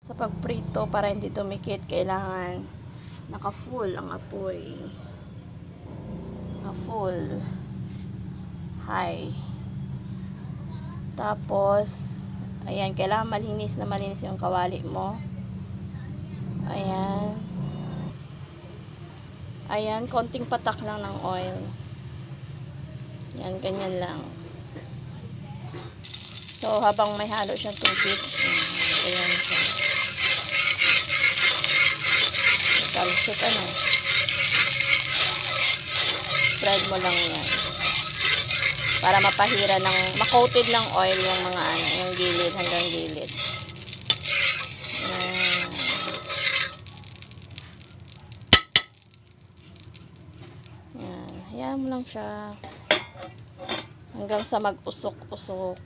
Sa pagprito, para hindi dumikit, kailangan naka-full ang apoy. Naka-full high. Tapos, ayan, kailangan malinis na malinis yung kawali mo. Ayan. Ayan, konting patak lang ng oil. Yan, ganyan lang. So, habang may halo siyang tubig, ayan siya. Talsik, spread mo lang yan. Para mapahira ng, makoated ng oil yung mga yung gilid, hanggang gilid. Ayan. Ayan. Hayaan mo lang siya. Hanggang sa mag-usok-usok.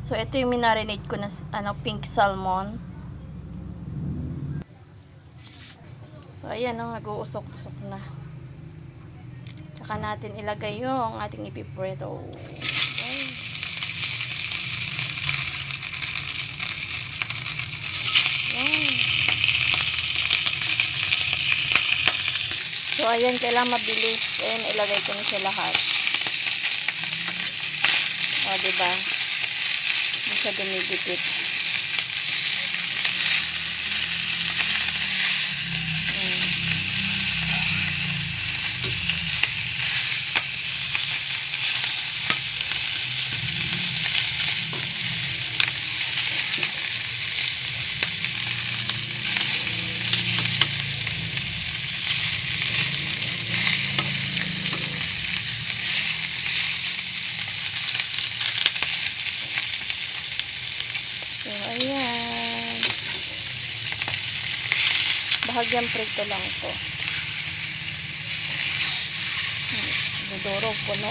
So, ito yung minarinate ko na pink salmon. So, ayan, nag-uusok-usok na. Saka natin ilagay yung ating ipiprito. Okay. Ayan. So, ayan, kailangan mabilis. Ayan, ilagay ko na siya lahat. O, diba? Hindi siya dumidikit. So, ayan. Bahagyang prito lang to. Dudurog, puno.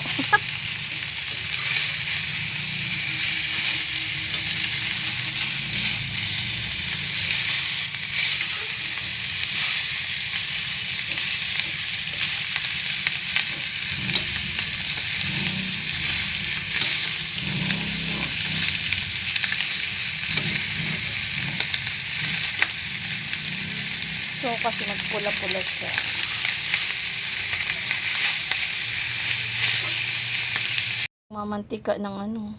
So, kasi magpula-pula siya. Mamantika ng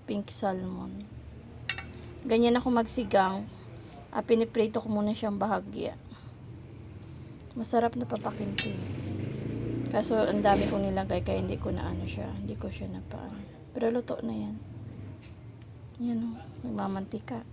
pink salmon. Ganyan ako magsigang. Piniprito ko muna siyang bahagya. Masarap na papakinti. Kaso, ang dami kong nilagay kaya hindi ko na siya. Hindi ko siya napaano. Pero luto na yan. Yan nagmamantika.